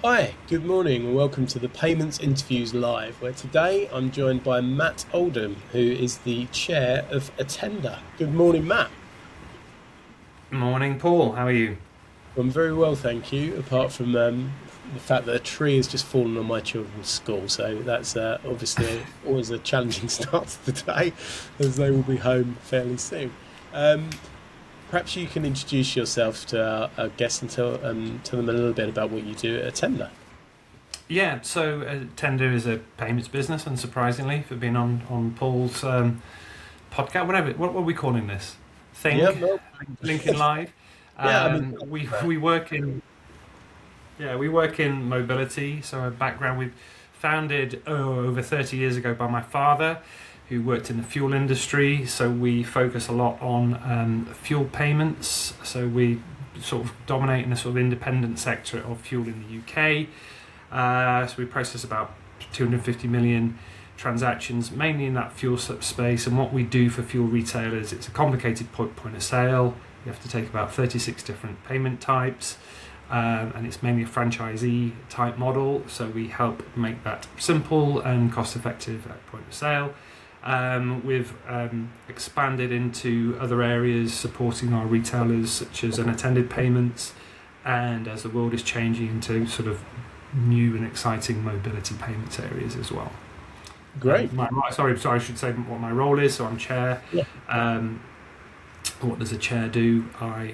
Hi, good morning and welcome to the Payments Interviews Live, where today I'm joined by Matt Oldham, who is the chair of Attenda. Good morning, Matt. Morning, Paul. How are you? I'm very well, thank you, apart from the fact that a tree has just fallen on my children's school. So that's obviously always a challenging start to the day, as they will be home fairly soon. Um, Perhaps you can introduce yourself to our guests and tell them a little bit about what you do at Attenda. Yeah, so Attenda is a payments business, unsurprisingly, for being on Paul's podcast. What are we calling this Yeah, thing? well, Lincoln Live. yeah, I mean, We work in we work in mobility. So our background we founded over 30 years ago by my father, who worked in the fuel industry. So we focus a lot on fuel payments. So we sort of dominate in the sort of independent sector of fuel in the UK. So we process about 250 million transactions, mainly in that fuel space. And what we do for fuel retailers, it's a complicated point of sale. You have to take about 36 different payment types. And it's mainly a franchisee type model. So we help make that simple and cost effective at point of sale. We've expanded into other areas supporting our retailers such as unattended payments, and as the world is changing into sort of new and exciting mobility payments areas as well. great. Sorry, I should say what my role is. So I'm chair. Yeah. What does a chair do? I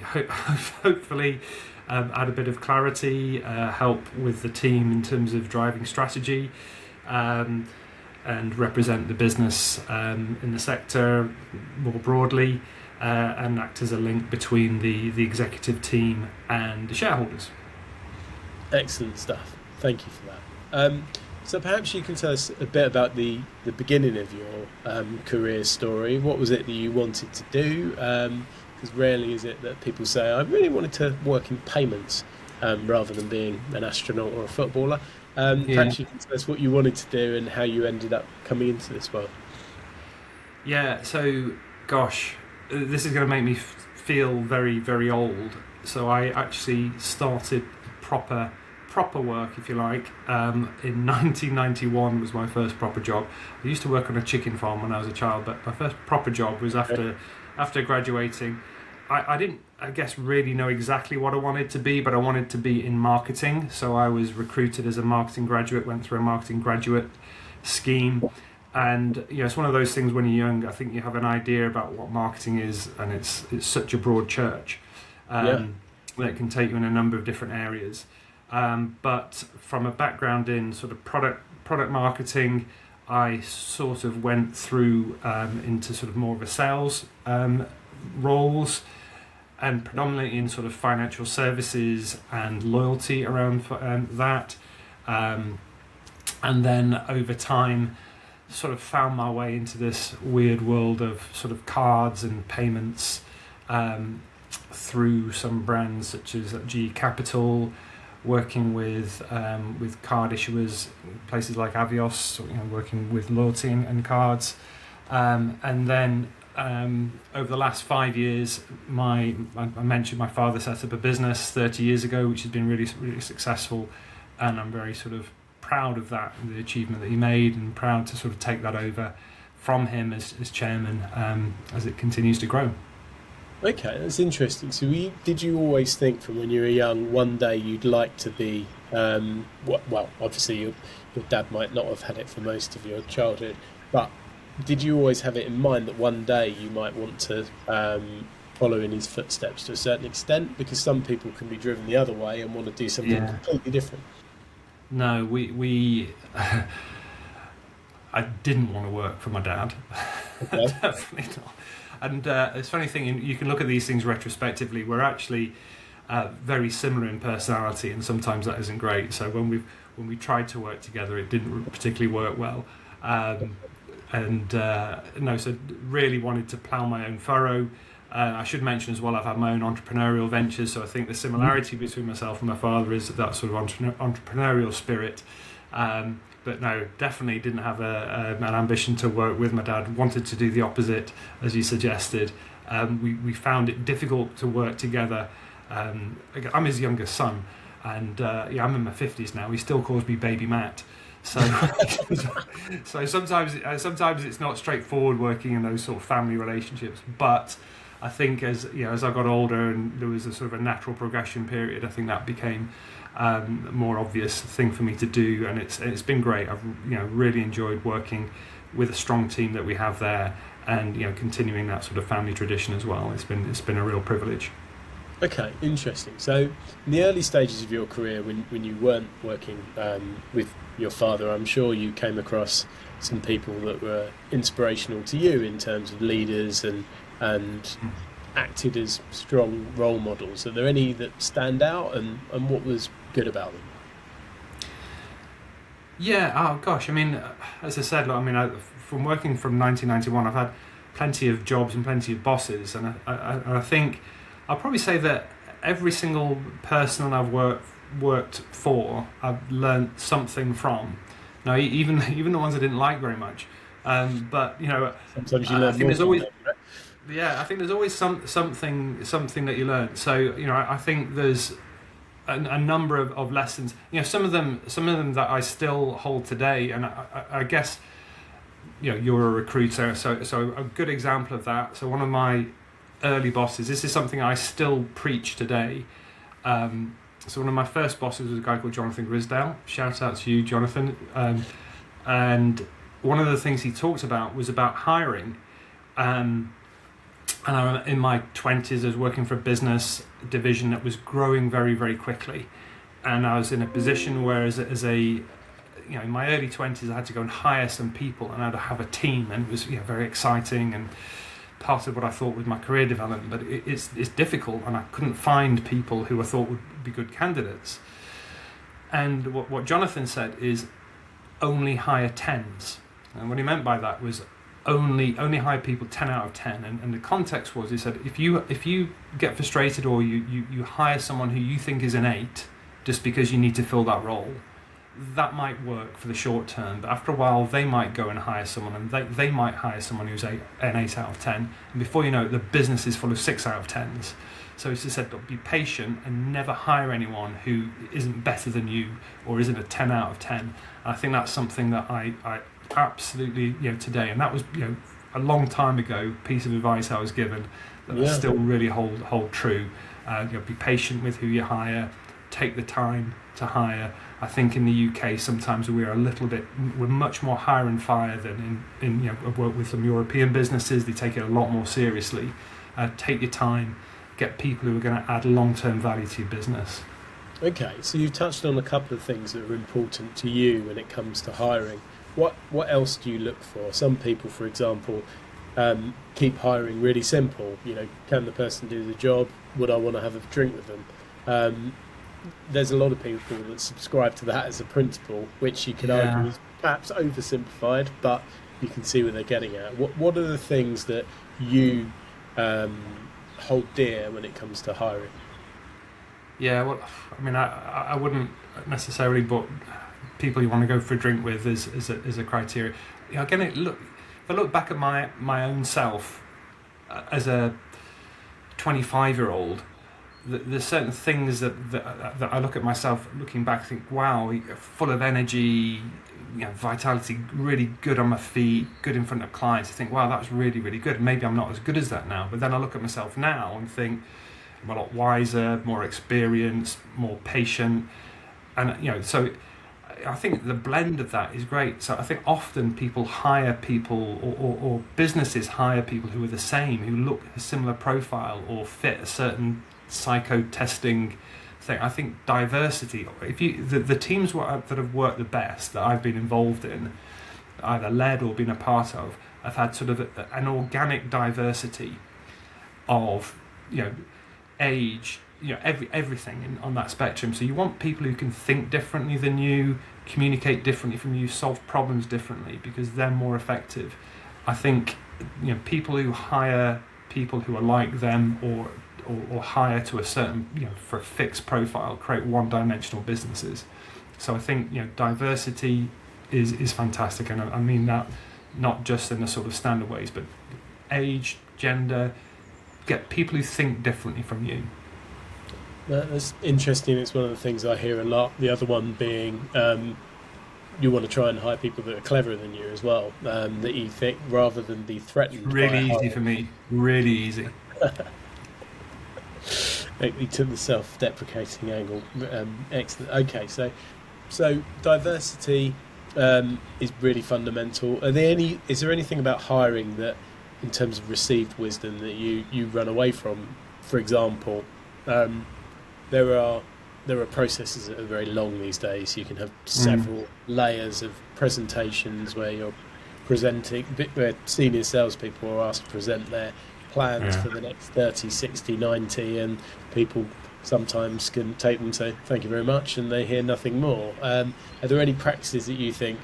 hopefully add a bit of clarity, help with the team in terms of driving strategy. And represent the business in the sector more broadly, and act as a link between the executive team and the shareholders. Excellent stuff. Thank you for that. So perhaps you can tell us a bit about the beginning of your career story. What was it that you wanted to do? Because rarely is it that people say, I really wanted to work in payments rather than being an astronaut or a footballer. Yeah. Perhaps you can tell us what you wanted to do and how you ended up coming into this world. Yeah, so, gosh, this is going to make me feel very, very old. So I actually started proper work, if you like, in 1991 was my first proper job. I used to work on a chicken farm when I was a child, but my first proper job was after graduating. I didn't, I guess, really know exactly what I wanted to be, but I wanted to be in marketing. So I was recruited as a marketing graduate, went through a marketing graduate scheme. And it's one of those things when you're young, I think you have an idea about what marketing is, and it's such a broad church Yeah. that it can take you in a number of different areas. But from a background in sort of product marketing, I sort of went through into sort of more of a sales roles, and predominantly in sort of financial services and loyalty around that. And then over time, sort of found my way into this weird world of sort of cards and payments through some brands such as GE Capital, working with card issuers, places like Avios, working with loyalty and cards. And then over the last 5 years, I mentioned my father set up a business 30 years ago, which has been really, really successful, and I'm very sort of proud of that, the achievement that he made, and proud to sort of take that over from him as chairman as it continues to grow. Okay, that's interesting. So, did you always think from when you were young, one day you'd like to be? Well, obviously your dad might not have had it for most of your childhood, but did you always have it in mind that one day you might want to follow in his footsteps to a certain extent? Because some people can be driven the other way and want to do something Yeah. completely different. No, we I didn't want to work for my dad. Okay. Definitely not. And it's a funny thing, you can look at these things retrospectively. We're actually very similar in personality, and sometimes that isn't great. So when we tried to work together, it didn't particularly work well. So really wanted to plough my own furrow. I should mention as well, I've had my own entrepreneurial ventures, so I think the similarity between myself and my father is that sort of entrepreneurial spirit. But no, definitely didn't have an ambition to work with my dad. Wanted to do the opposite, as you suggested. We found it difficult to work together. I'm his youngest son, And yeah, I'm in my 50s now. He still calls me Baby Matt. So, so sometimes it's not straightforward working in those sort of family relationships. But I think as I got older and there was a sort of a natural progression period, I think that became a more obvious thing for me to do, and it's been great. I've really enjoyed working with a strong team that we have there, and continuing that sort of family tradition as well. It's been a real privilege. Okay, interesting. So, in the early stages of your career, when you weren't working with your father, I'm sure you came across some people that were inspirational to you in terms of leaders and acted as strong role models. Are there any that stand out, and what was good about them? Yeah. Oh gosh. I mean, as I said, from working from 1991, I've had plenty of jobs and plenty of bosses, and I think I'll probably say that every single person I've worked for, I've learned something from. Now, even the ones I didn't like very much, but sometimes you learn I think more there's always, them, right? yeah, I think there's always something that you learn. So I think there's a number of lessons. Some of them that I still hold today, and I guess you're a recruiter, so a good example of that. So one of my early bosses, this is something I still preach today. So one of my first bosses was a guy called Jonathan Grisdale. Shout out to you, Jonathan. And one of the things he talked about was about hiring. And I'm in my 20s. I was working for a business division that was growing very, very quickly. And I was in a position where as a in my early 20s, I had to go and hire some people, and I had to have a team, and it was very exciting and part of what I thought was my career development. But it's difficult, and I couldn't find people who I thought would be good candidates. And what Jonathan said is only hire 10s. And what he meant by that was only hire people 10 out of 10. And the context was, he said, if you get frustrated or you hire someone who you think is an 8 just because you need to fill that role, that might work for the short term, but after a while they might go and hire someone, and they might hire someone who's an 8 out of 10, and before you know it, the business is full of 6 out of 10s. So he just said, be patient and never hire anyone who isn't better than you or isn't a 10 out of 10. And I think that's something that I absolutely today, and that was a long time ago, piece of advice I was given that I still really hold true. Be patient with who you hire, take the time to hire. I think in the UK sometimes we're much more hire and fire than in I've worked with some European businesses. They take it a lot more seriously. Take your time, get people who are going to add long-term value to your business. Okay, so you touched on a couple of things that are important to you when it comes to hiring. What else do you look for? Some people, for example, keep hiring really simple. Can the person do the job? Would I want to have a drink with them? There's a lot of people that subscribe to that as a principle, which you could argue is perhaps oversimplified, but you can see where they're getting at. What are the things that you hold dear when it comes to hiring? Yeah, well, I wouldn't necessarily put people you want to go for a drink with as a criteria. Again, if I look back at my own self as a 25-year-old, there's certain things that I look at myself looking back, think, wow, full of energy, vitality, really good on my feet, good in front of clients. I think, wow, that was really, really good. Maybe I'm not as good as that now. But then I look at myself now and think I'm a lot wiser, more experienced, more patient. And, so I think the blend of that is great. So I think often people hire people or businesses hire people who are the same, who look a similar profile or fit a certain psycho testing thing. I think diversity, the teams that have worked the best that I've been involved in, either led or been a part of, have had sort of an organic diversity of age, everything on that spectrum. So you want people who can think differently than you, communicate differently from you, solve problems differently, because they're more effective. I think people who hire people who are like them or hire to a certain for a fixed profile create one-dimensional businesses. So I think diversity is fantastic, and I mean that not just in the sort of standard ways, but age, gender, get people who think differently from you. That's interesting. It's one of the things I hear a lot. The other one being you want to try and hire people that are cleverer than you as well. That you think rather than be threatened by Really easy hiring. for me. Really easy. You took the self-deprecating angle. Excellent. Okay, so diversity is really fundamental. Are there any? Is there anything about hiring that, in terms of received wisdom, that you run away from? For example, um, there are processes that are very long these days. You can have Mm. several layers of presentations where you're presenting, where senior salespeople are asked to present their plans Yeah. for the next 30, 60, 90, and people sometimes can take them and say, thank you very much, and they hear nothing more. Are there any practices that you think,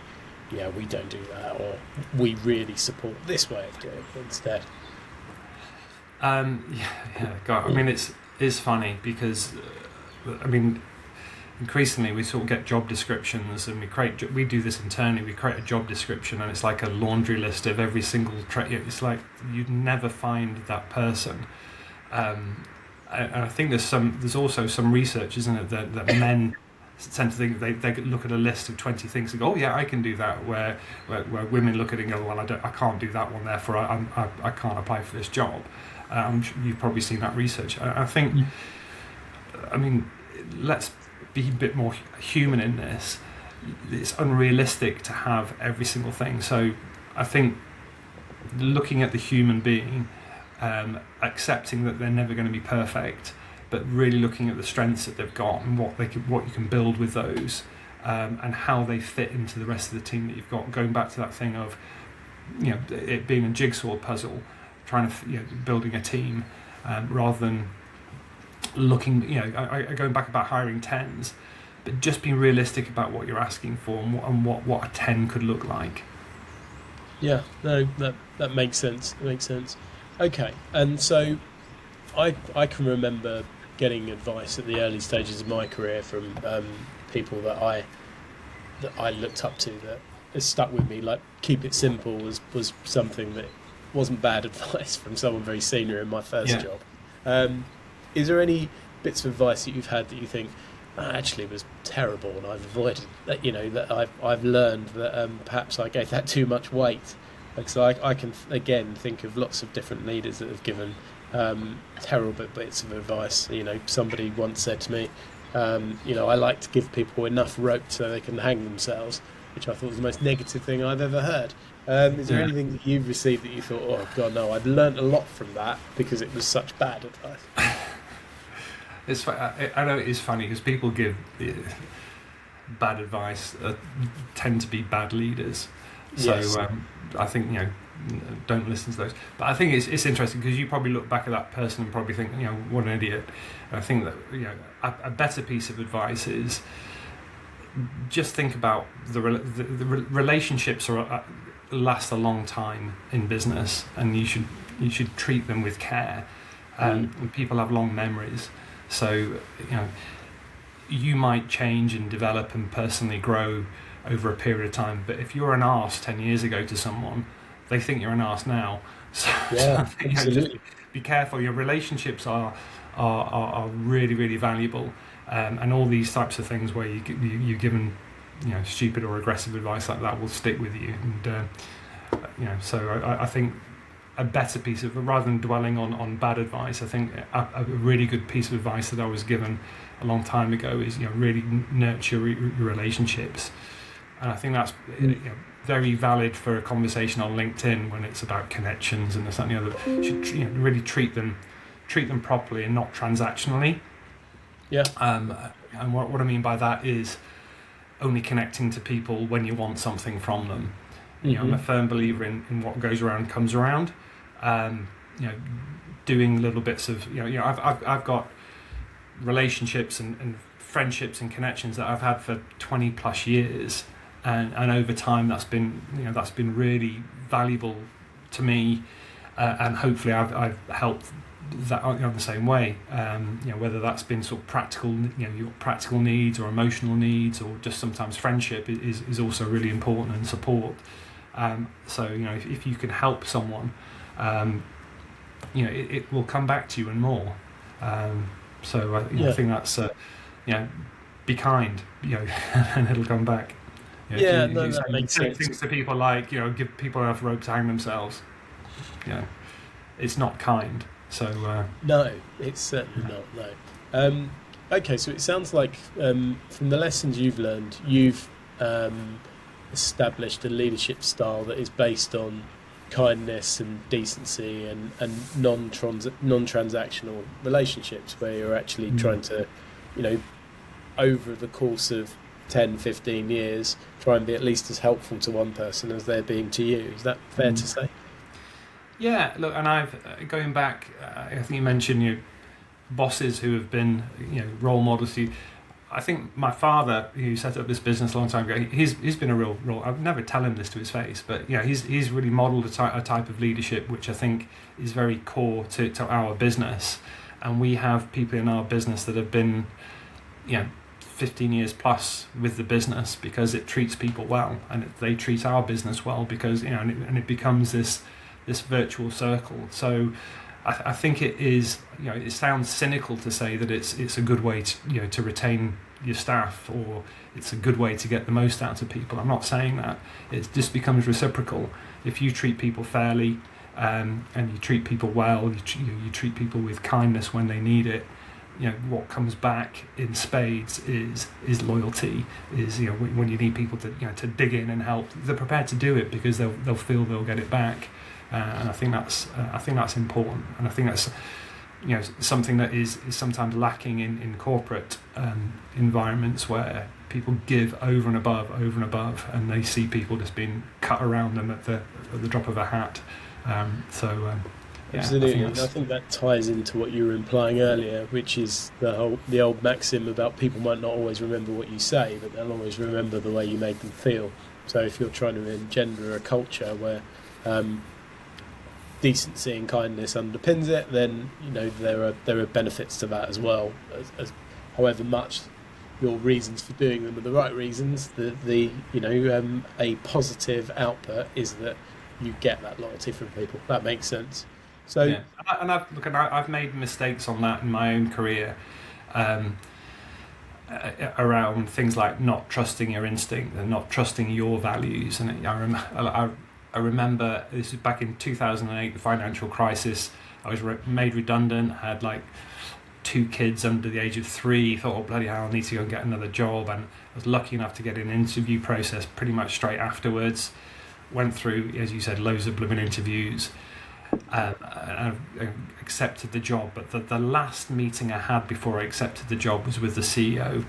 yeah, we don't do that, or we really support this way of doing it instead? Yeah, yeah. God, I mean, it's funny because, I mean, increasingly we sort of get job descriptions, and we do this internally. We create a job description, and it's like a laundry list of every single trait. It's like you'd never find that person. And I think there's also some research, isn't it, that men tend to think they look at a list of 20 things and go, oh yeah, I can do that. Where women look at it and go, well, I can't do that one, therefore I can't apply for this job. I'm sure you've probably seen that research. I think, I mean, let's be a bit more human in this. It's unrealistic to have every single thing. So I think looking at the human being, accepting that they're never going to be perfect, but really looking at the strengths that they've got and what you can build with those, and how they fit into the rest of the team that you've got. Going back to that thing of, it being a jigsaw puzzle, trying to, building a team, rather than looking, going back about hiring tens, but just being realistic about what you're asking for and what a 10 could look like. Yeah, no, that makes sense. That makes sense. Okay, and so I can remember getting advice at the early stages of my career from people that I looked up to, that has stuck with me. Like, keep it simple was something that wasn't bad advice from someone very senior in my first Yeah. job. Is there any bits of advice that you've had that you think, "That actually was terrible and I've avoided that, that I've learned that perhaps I gave that too much weight"? Like, so I can again think of lots of different leaders that have given terrible bits of advice. Somebody once said to me, I like to give people enough rope so they can hang themselves, which I thought was the most negative thing I've ever heard. Is there Yeah. anything that you've received that you thought, oh God, no, I've learnt a lot from that because it was such bad advice? I know it is funny because people give bad advice, tend to be bad leaders. So Yes. I think, don't listen to those. But I think it's interesting because you probably look back at that person and probably think, what an idiot. And I think that, a better piece of advice is just think about the relationships last a long time in business, and you should treat them with care. And people have long memories, so you might change and develop and personally grow over a period of time. But if you're an arse 10 years ago to someone, they think you're an arse now. So I Yeah, think, just absolutely. be careful. Your relationships are really, really valuable, and all these types of things where you're given stupid or aggressive advice like that will stick with you. And so I think a better piece of, rather than dwelling on bad advice, I think a really good piece of advice that I was given a long time ago is really nurture your relationships. And I think that's very valid for a conversation on LinkedIn when it's about connections and this and the other. You should really treat them properly and not transactionally. Yeah. And what I mean by that is only connecting to people when you want something from them. I'm a firm believer in what goes around comes around. Doing little bits of I've got relationships and friendships and connections that I've had for 20 plus years, and over time that's been really valuable to me, and hopefully I've helped that the same way. Whether that's been sort of practical, your practical needs or emotional needs, or just sometimes friendship is also really important, and support. So if you can help someone, it will come back to you and more. So I think that's be kind, and it'll come back. That makes say sense. things to people like, give people enough rope to hang themselves. It's not kind. So No, it's certainly not. No. Okay, so it sounds like from the lessons you've learned, you've established a leadership style that is based on kindness and decency and non-transactional relationships, where you're actually trying to, over the course of 10, 15 years, try and be at least as helpful to one person as they're being to you. Is that fair to say? Yeah, look, and I've going back. I think you mentioned bosses who have been role models to you. I think my father, who set up this business a long time ago, he's been a real role. I'd never tell him this to his face, but he's really modelled a type of leadership which I think is very core to our business. And we have people in our business that have been 15 years plus with the business because it treats people well, and they treat our business well because and it becomes this virtual circle. So I think it is. It sounds cynical to say that it's a good way to to retain your staff, or it's a good way to get the most out of people. I'm not saying that. It just becomes reciprocal. If you treat people fairly, and you treat people well, you treat people with kindness when they need it. What comes back in spades is loyalty. Is when you need people to dig in and help, they're prepared to do it because they'll feel they'll get it back. And I think that's important, and I think that's something that is sometimes lacking in corporate environments where people give over and above, and they see people just being cut around them at the drop of a hat. Absolutely, I think that ties into what you were implying earlier, which is the old maxim about people might not always remember what you say, but they'll always remember the way you made them feel. So if you're trying to engender a culture where decency and kindness underpins it, then there are benefits to that as well. As however much your reasons for doing them are the right reasons, a positive output is that you get that loyalty from people. That makes sense. So, yeah. And I've made mistakes on that in my own career, around things like not trusting your instinct and not trusting your values. And I remember this was back in 2008, the financial crisis. I was made redundant. I had like 2 kids under the age of 3. Thought, oh bloody hell, I need to go and get another job. And I was lucky enough to get an interview process pretty much straight afterwards. Went through, as you said, loads of blooming interviews. And I accepted the job, but the last meeting I had before I accepted the job was with the CEO,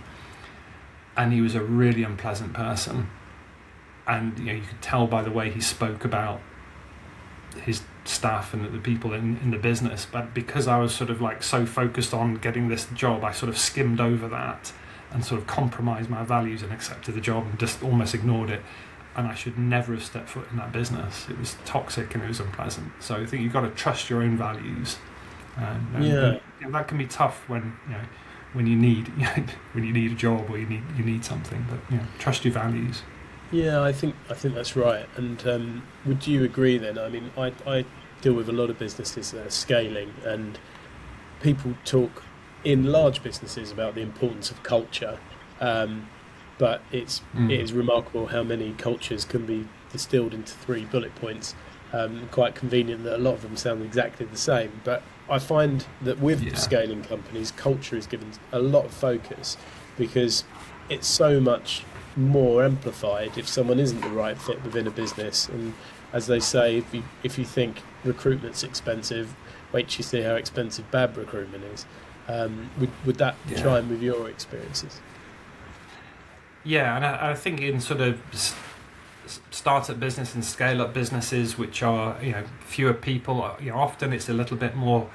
and he was a really unpleasant person, and you could tell by the way he spoke about his staff and the people in the business. But because I was sort of like so focused on getting this job, I sort of skimmed over that and sort of compromised my values and accepted the job and just almost ignored it. And I should never have stepped foot in that business. It was toxic and it was unpleasant. So I think you've got to trust your own values. And that can be tough when you need a job or you need something. But trust your values. Yeah, I think that's right. And would you agree then? I mean, I deal with a lot of businesses that are scaling, and people talk in large businesses about the importance of culture. But it is remarkable how many cultures can be distilled into 3 bullet points. Quite convenient that a lot of them sound exactly the same. But I find that with scaling companies, culture is given a lot of focus because it's so much more amplified if someone isn't the right fit within a business. And as they say, if you think recruitment's expensive, wait till you see how expensive bad recruitment is. Would that chime with your experiences? Yeah, and I think in sort of start-up business and scale-up businesses, which are fewer people, often it's a little bit more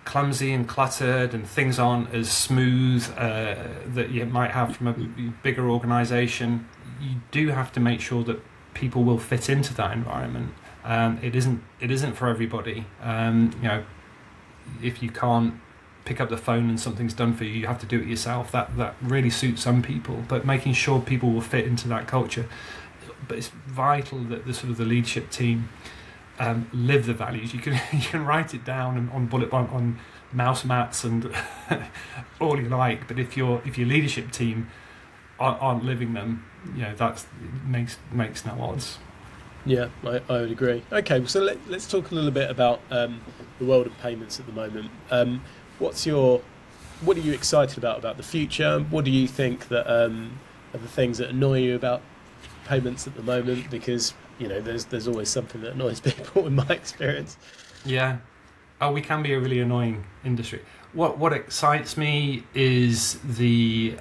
clumsy and cluttered, and things aren't as smooth that you might have from a bigger organisation. You do have to make sure that people will fit into that environment. It isn't for everybody. If you can't pick up the phone and something's done for you, you have to do it yourself. That really suits some people, but making sure people will fit into that culture. But it's vital that the leadership team live the values. You can write it down on mouse mats and all you like, but if your leadership team aren't living them, that makes no odds. Yeah, I would agree. Okay, so let's talk a little bit about the world of payments at the moment. What's your what are you excited about the future? What do you think that are the things that annoy you about payments at the moment? Because there's always something that annoys people in my experience. Yeah. Oh, we can be a really annoying industry. What excites me is the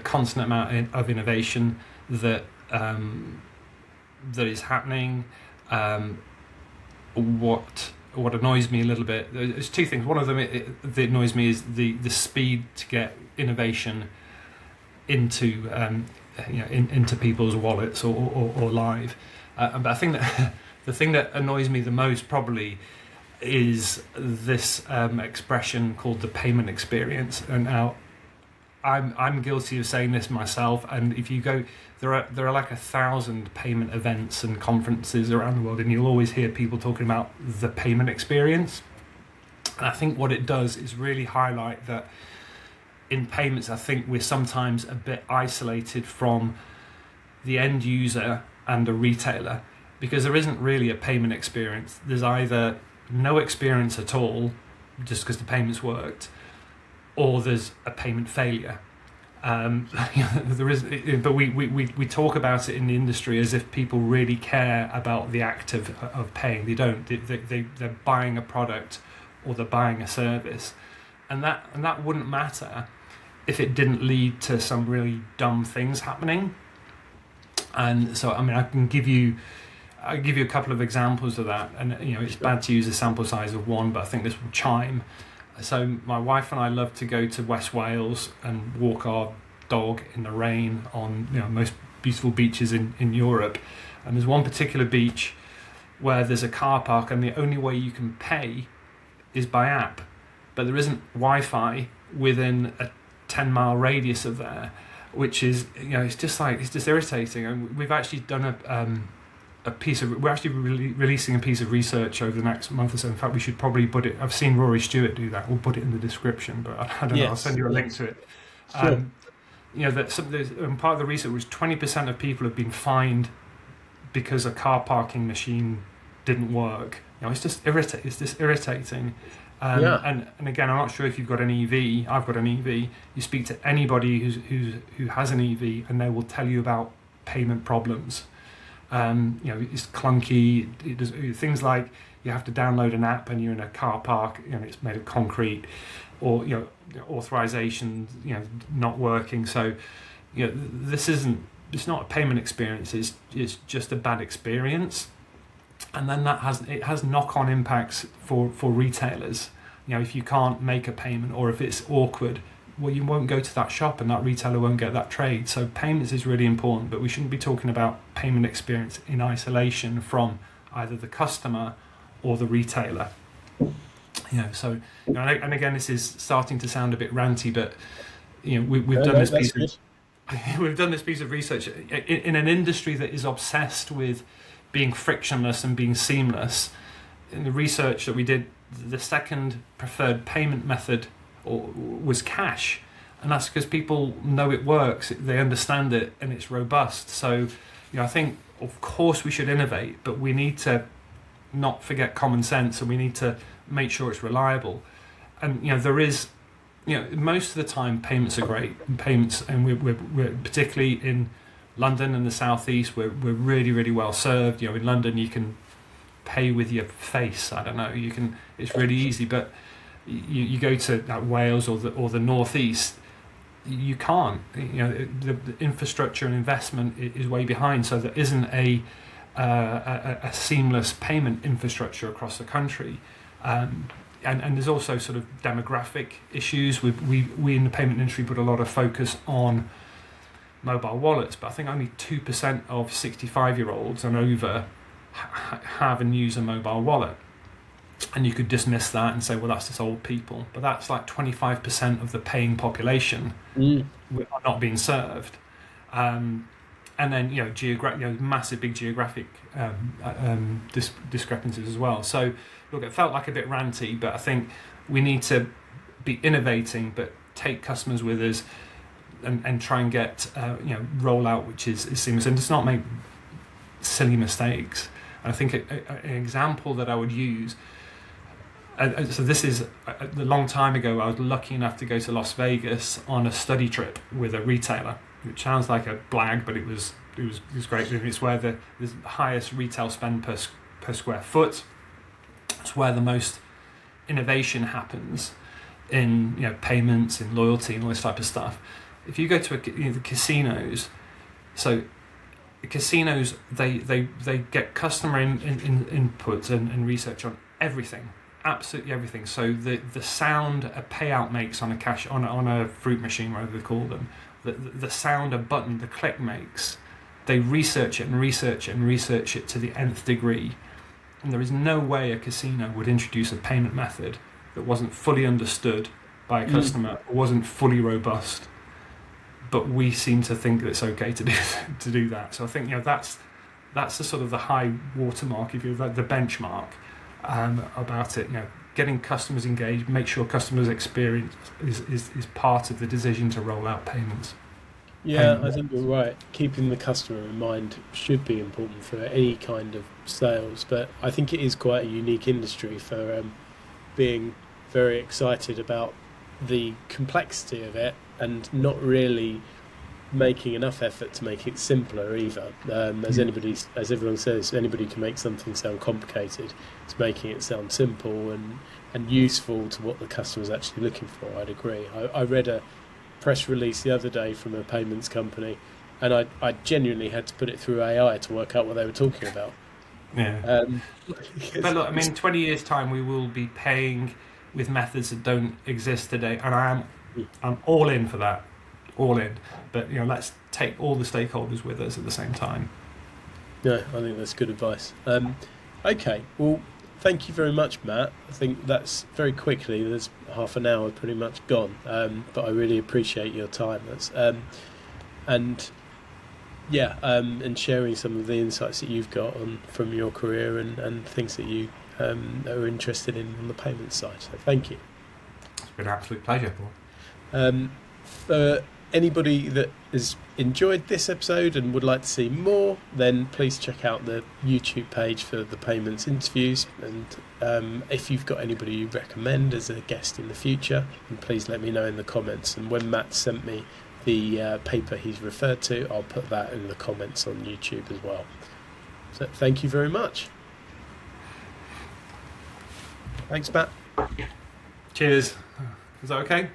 constant amount of innovation that is happening. What annoys me a little bit, there's two things. One of them that annoys me is the speed to get innovation into into people's wallets or live. But I think that the thing that annoys me the most probably is this expression called the payment experience. And now I'm guilty of saying this myself. And if you go, there are like 1,000 payment events and conferences around the world, and you'll always hear people talking about the payment experience. And I think what it does is really highlight that in payments, I think we're sometimes a bit isolated from the end user and the retailer, because there isn't really a payment experience. There's either no experience at all, just because the payments worked, or there's a payment failure. There is, but we talk about it in the industry as if people really care about the act of paying. They don't. They're buying a product or they're buying a service, and that wouldn't matter if it didn't lead to some really dumb things happening. And so, I mean, I'll give you a couple of examples of that, and it's bad to use a sample size of one, but I think this will chime. So my wife and I love to go to West Wales and walk our dog in the rain on most beautiful beaches in Europe. And there's one particular beach where there's a car park, and the only way you can pay is by app, but there isn't Wi-Fi within a 10-mile radius of there, which is it's just irritating. And we've actually done we're actually releasing a piece of research over the next month or so. In fact, we should probably put it. I've seen Rory Stewart do that. We'll put it in the description, but I don't know. I'll send you a link to it. Sure. Part of the research was 20% of people have been fined because a car parking machine didn't work. It's just irritating. And again, I'm not sure if you've got an EV. I've got an EV. You speak to anybody who has an EV, and they will tell you about payment problems. It's clunky. It does things like you have to download an app and you're in a car park, it's made of concrete, or authorization not working. So it's not a payment experience. It's just a bad experience, and then it has knock-on impacts for retailers. If you can't make a payment, or if it's awkward, well, you won't go to that shop and that retailer won't get that trade. So payments is really important, but we shouldn't be talking about payment experience in isolation from either the customer or the retailer. And again, this is starting to sound a bit ranty, but we've done this piece of research in an industry that is obsessed with being frictionless and being seamless. In the research that we did, the second preferred payment method was cash, and that's because people know it works, they understand it, and it's robust. So I think of course we should innovate, but we need to not forget common sense, and we need to make sure it's reliable. And there is most of the time payments are great, and we're particularly in London and the southeast, we're really, really well served. In London you can pay with your face. I don't know, it's really easy, but you go to Wales or the northeast, you can't. The infrastructure and investment is way behind, so there isn't a seamless payment infrastructure across the country. And there's also sort of demographic issues. We in the payment industry put a lot of focus on mobile wallets, but I think only 2% of 65-year-olds and over have and use a mobile wallet. And you could dismiss that and say, well, that's just old people. But that's like 25% of the paying population are not being served. And then, massive big geographic discrepancies as well. So, look, it felt like a bit ranty, but I think we need to be innovating, but take customers with us and try and get roll out which is seamless, and just not make silly mistakes. And I think an example that I would use. So this is a long time ago. I was lucky enough to go to Las Vegas on a study trip with a retailer, which sounds like a blag, but it was great. It's where the highest retail spend per square foot. It's where the most innovation happens in payments, in loyalty, and all this type of stuff. If you go to the casinos, so the casinos they get customer input and research on everything. Absolutely everything. So the sound a payout makes on a fruit machine, whatever they call them, the sound a button, the click makes, they research it and research it and research it to the nth degree. And there is no way a casino would introduce a payment method that wasn't fully understood by a customer, or wasn't fully robust. But we seem to think that it's okay to do that. So I think that's the sort of the high watermark, if you like, the benchmark. About it, getting customers engaged, make sure customers' experience is part of the decision to roll out payments. Yeah, I think you're right. Keeping the customer in mind should be important for any kind of sales, but I think it is quite a unique industry for being very excited about the complexity of it and not really making enough effort to make it simpler either. As everyone says, anybody can make something sound complicated. It's making it sound simple and useful to what the customer's actually looking for. I'd agree. I read a press release the other day from a payments company, and I genuinely had to put it through AI to work out what they were talking about. Yeah. But look, 20 years time we will be paying with methods that don't exist today, and I'm all in for that. All in, but let's take all the stakeholders with us at the same time. No, I think that's good advice. Okay, well, thank you very much, Matt. I think that's very quickly. There's half an hour pretty much gone, but I really appreciate your time. And sharing some of the insights that you've got from your career and things that you are interested in on the payment side. So thank you. It's been an absolute pleasure, Paul. For anybody that has enjoyed this episode and would like to see more, then please check out the YouTube page for the payments interviews, and if you've got anybody you recommend as a guest in the future, then please let me know in the comments. And when Matt sent me the paper he's referred to, I'll put that in the comments on YouTube as well. So thank you very much. Thanks, Matt. Cheers. Is that okay?